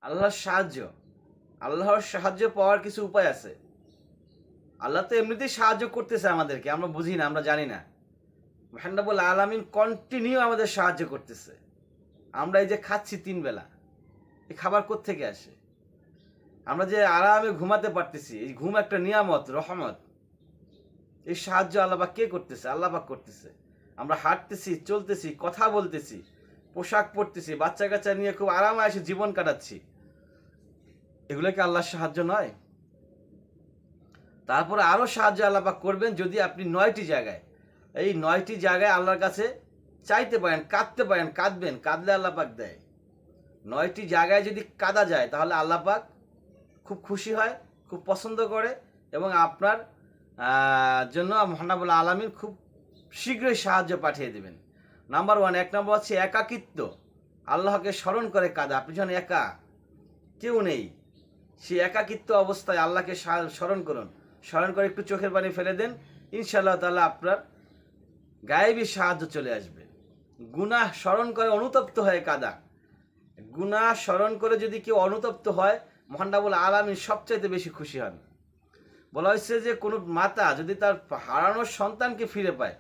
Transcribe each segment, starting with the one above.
আল্লাহর সাহায্য, আল্লাহর সাহায্য পাওয়ার কিছু উপায় আছে। আল্লাহ তো এমনিতেই সাহায্য করতেছে আমাদেরকে, আমরা বুঝি না, আমরা জানি না। মহান রব্বুল আলামিন কন্টিনিউ আমাদের সাহায্য করতেছে। আমরা এই যে খাচ্ছি 3 বেলা, এই খাবার কোত্থেকে আসে? আমরা যে আরামে ঘুমাতে পারতেছি, এই ঘুম একটা নিয়ামত, রহমত। এই সাহায্য আল্লাহ পাক কে করতেছে? আল্লাহ পাক করতেছে। আমরা হাঁটতেছি, চলতেছি, কথা বলতেছি, পোশাক পরতেছি, বাচ্চা কাচ্চা নিয়ে খুব আরামে এসে জীবন কাটাচ্ছি। এগুলো কি আল্লাহর সাহায্য নয়? তারপরে আরও সাহায্য আল্লাহ পাক করবেন যদি আপনি 9টি জায়গায়, এই 9টি জায়গায় আল্লাহর কাছে চাইতে পারেন, কাঁদতে পারেন, কাঁদবেন, কাঁদলে আল্লাহ পাক দেয়। 9টি জায়গায় যদি কাঁদা যায় তাহলে আল্লাহ পাক খুব খুশি হয়, খুব পছন্দ করে এবং আপনার জন্য মহান রব্বুল আলামিন খুব শীঘ্রই সাহায্য পাঠিয়ে দেবেন। নাম্বার 1, 1 নম্বর হচ্ছে একাকিত্ব। আল্লাহকে স্মরণ করে কাঁদা। আপনি যখন একা, কেউ নেই, সেই একাকিত্ব অবস্থায় আল্লাহকে স্মরণ করুন। স্মরণ করে একটু চোখের পানি ফেলে দেন, ইনশাআল্লাহ তাআলা আপনার গায়েবী সাহায্য চলে আসবে। গুনাহ স্মরণ করে অনুতপ্ত হয়ে কাঁদা। গুনাহ স্মরণ করে যদি কেউ অনুতপ্ত হয়, মহান রব্বুল আলামিন সবচাইতে বেশি খুশি হন। বলা হয়েছে যে কোনো মাতা যদি তার হারানোর সন্তানকে ফিরে পায়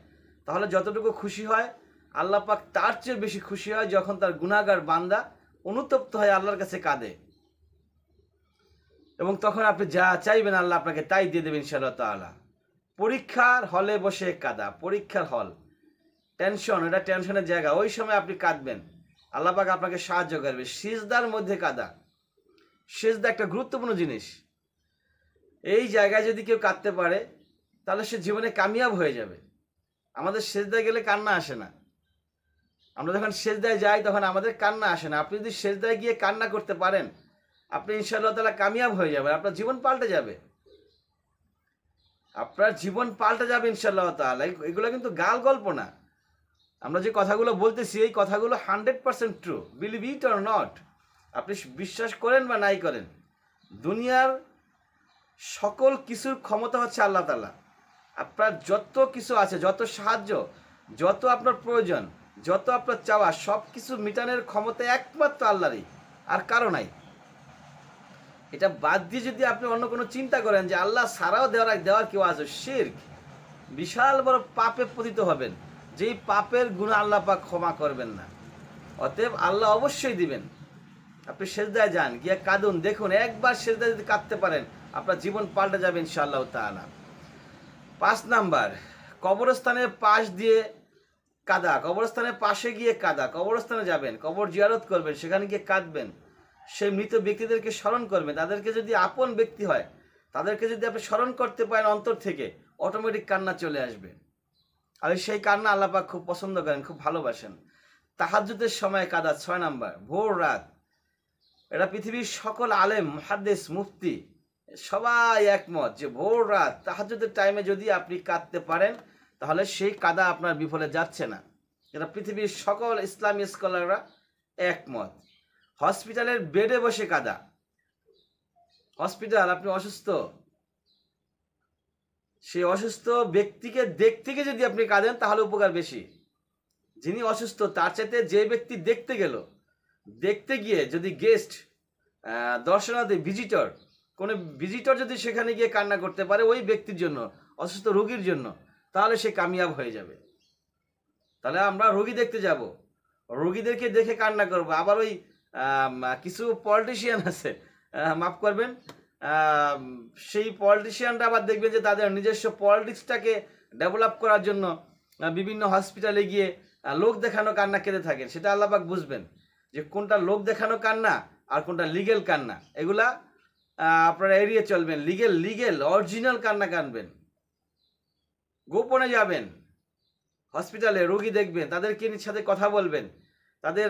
তাহলে যতটুকু খুশি হয়, আল্লাহ পাক তার চেয়ে বেশি খুশি হয় যখন তার গুনাহগার বান্দা অনুতপ্ত হয়ে আল্লাহর কাছে কাঁদে। এবং তখন আপনি যা চাইবেন আল্লাহ আপনাকে তাই দিয়ে দেবেন ইনশাআল্লাহ তাআলা। পরীক্ষার হলে বসে কাঁদা, পরীক্ষার হল, টেনশন, এটা টেনশনের জায়গা, ওই সময় আপনি কাঁদবেন, আল্লাহ পাক আপনাকে সাহায্য করবে। সিজদার মধ্যে কাঁদা, সিজদা একটা গুরুত্বপূর্ণ জিনিস। এই জায়গায় যদি কেউ কাঁদতে পারে তাহলে সে জীবনে কামিয়াব হয়ে যাবে। আমাদের সেজদায় গেলে কান্না আসে না। আমরা যখন সেজদায় যাই তখন আমাদের কান্না আসে না। আপনি যদি সেজদায় গিয়ে কান্না করতে পারেন, আপনি ইনশাআল্লাহ তাআলা কামিয়াব হয়ে যাবেন, আপনার জীবন পাল্টে যাবে, আপনার জীবন পাল্টে যাবে ইনশাআল্লাহ তাআলা। এগুলো কিন্তু গাল গল্প না। আমরা যে কথাগুলো বলতেছি এই কথাগুলো 100% true, believe it or not. আপনি বিশ্বাস করেন বা নাই করেন, দুনিয়ার সকল কিছুর ক্ষমতা হচ্ছে আল্লাহ তাআলা। আপনার যত কিছু আছে, যত সাহায্য, যত আপনার প্রয়োজন, যত আপনার চাওয়া, সব কিছু মিটানোর ক্ষমতা একমাত্র আল্লাহরই, আর কারো নাই। এটা বাদ দিয়ে যদি আপনি অন্য কোনো চিন্তা করেন যে আল্লাহ ছাড়াও দেওয়ার কেউ আছে, শিরক, বিশাল বড় পাপে পতিত হবেন, যেই পাপের গুনাহ আল্লাহ পাক ক্ষমা করবেন না। অতএব আল্লাহ অবশ্যই দিবেন। আপনি সেজদায় যান, গিয়ে কাঁদুন, দেখুন, একবার সেজদায় যদি কাঁদতে পারেন আপনার জীবন পাল্টে যাবে ইনশাআল্লাহ তাআলা। 5 নাম্বার, কবরস্থানের পাশ দিয়ে কাঁদা, কবরস্থানের পাশে গিয়ে কাঁদা। কবরস্থানে যাবেন, কবর জিয়ারত করবেন, সেখানে গিয়ে কাঁদবেন, সেই মৃত ব্যক্তিদেরকে স্মরণ করবেন। তাদেরকে যদি আপন ব্যক্তি হয়, তাদেরকে যদি আপনি স্মরণ করতে পারেন অন্তর থেকে, অটোমেটিক কান্না চলে আসবে। আর সেই কান্না আল্লাহ পাক খুব পছন্দ করেন, খুব ভালোবাসেন। তাহাজ্জুদের সময় কাঁদা। 6 নাম্বার, ভোর রাত। এটা পৃথিবীর সকল আলেম, মুহাদ্দিস, মুফতি সবাই একমত যে ভোর রাত তাহাজ্জুদের টাইমে যদি আপনি কাঁদতে পারেন তাহলে সেই কাঁদা আপনার বিফলে যাচ্ছে না। এটা পৃথিবীর সকল ইসলামী স্কলাররা একমত। হসপিটালের বেডে বসে কাঁদা। হসপিটাল, আপনি অসুস্থ, সেই অসুস্থ ব্যক্তিকে দেখতে গিয়ে যদি আপনি কাঁদেন তাহলে উপকার বেশি। যিনি অসুস্থ তার চাইতে যে ব্যক্তি দেখতে গেল, দেখতে গিয়ে যদি গেস্ট, দর্শনার্থী, ভিজিটর, কোনো ভিজিটর যদি সেখানে গিয়ে কান্না করতে পারে ওই ব্যক্তির জন্য, অসুস্থ রোগীর জন্য, তাহলে সে কামিয়াব হয়ে যাবে। তাহলে আমরা রোগী দেখতে যাব, রোগীদেরকে দেখে কান্না করব। আবার ওই কিছু পলিটিশিয়ান আছে, মাফ করবেন, সেই পলিটিশিয়ানরা আবার দেখবেন যে তাদের নিজস্ব পলিটিক্সটাকে ডেভেলপ করার জন্য বিভিন্ন হসপিটালে গিয়ে লোক দেখানো কান্না কেঁদে থাকেন। সেটা আল্লাহ পাক বুঝবেন যে কোনটা লোক দেখানো কান্না আর কোনটা লিগেল কান্না। এগুলা আপনারা এড়িয়ে চলবেন। লিগেল অরিজিনাল কান্না কাঁদবেন। গোপনে যাবেন হসপিটালে, রোগী দেখবেন, তাদেরকে সাথে কথা বলবেন, তাদের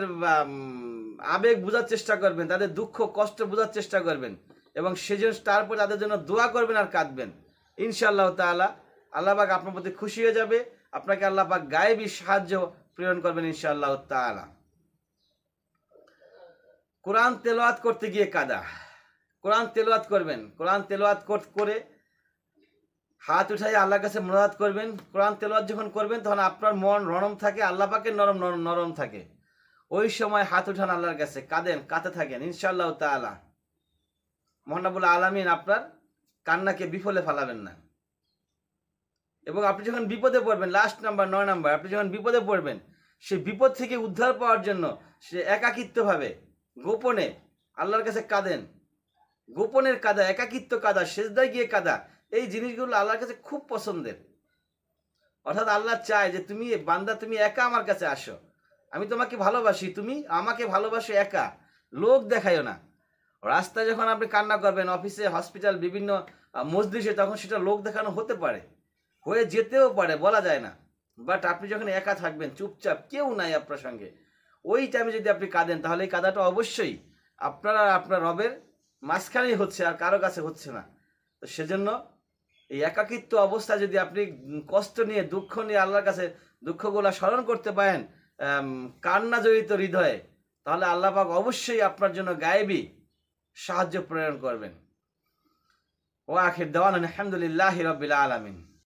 আবেগ বোঝার চেষ্টা করবেন, তাদের দুঃখ কষ্ট বোঝার চেষ্টা করবেন এবং সেজন্য তারপর তাদের জন্য দোয়া করবেন আর কাঁদবেন। ইনশাআল্লাহ তাআলা আল্লাহ পাক আপনার প্রতি খুশি হয়ে যাবে, আপনাকে আল্লাহ পাক গায়েবী সাহায্য প্রেরণ করবেন ইনশাআল্লাহ তাআলা। কোরআন তেলাওয়াত করতে গিয়ে কাঁদা। কোরআন তেলাওয়াত করবেন, কোরআন তেলাওয়াত করে হাত উঠাই আল্লাহর কাছে মোনাজাত করবেন। কোরআন তেলাওয়াত যখন করবেন তখন আপনার মন নরম থাকে, আল্লাহ পাকের নরম থাকে। ওই সময় হাত উঠান আল্লাহর কাছে, কাঁদেন, কাঁদতে থাকেন, ইনশাআল্লাহ তাআলা মহান রব্বুল আলামিন আপনার কান্নাকে বিফলে ফেলাবেন না। এবং আপনি যখন বিপদে পড়বেন, লাস্ট নাম্বার 9 নাম্বার, আপনি যখন বিপদে পড়বেন, সেই বিপদ থেকে উদ্ধার পাওয়ার জন্য সে একাকিত্বভাবে গোপনে আল্লাহর কাছে কাঁদেন। গোপনের কাদা, একাকিত্ব কাদা, সেজদায় গিয়ে কাদা, এই জিনিসগুলো আল্লাহর কাছে খুব পছন্দের। অর্থাৎ আল্লাহ চায় যে তুমি বান্দা, তুমি একা আমার কাছে আসো, আমি তোমাকে ভালোবাসি, তুমি আমাকে ভালোবাসো একা, লোক দেখাইও না। রাস্তায় যখন আপনি কান্না করবেন, অফিসে, হসপিটাল, বিভিন্ন মজলিসে, তখন সেটা লোক দেখানো হতে পারে, হয়ে যেতেও পারে, বলা যায় না। বাট আপনি যখন একা থাকবেন, চুপচাপ, কেউ নাই আপনার সঙ্গে, ওই টাইমে যদি আপনি কাঁদেন, তাহলে এই কাদাটা অবশ্যই আপনার আর আপনার রবের মাঝখানেই হচ্ছে, আর কারো কাছে হচ্ছে না। তো সেজন্য এই একাকিত্ব অবস্থায় যদি আপনি কষ্ট নিয়ে, দুঃখ নিয়ে আল্লাহর কাছে দুঃখগুলা স্মরণ করতে পারেন কান্না জড়িত হৃদয়ে, তাহলে আল্লাহ পাক অবশ্যই আপনার জন্য গায়েবী সাহায্য প্রেরণ করবেন। ওয়া আখির দাওয়ানা আলহামদুলিল্লাহি রাব্বিল আলামিন।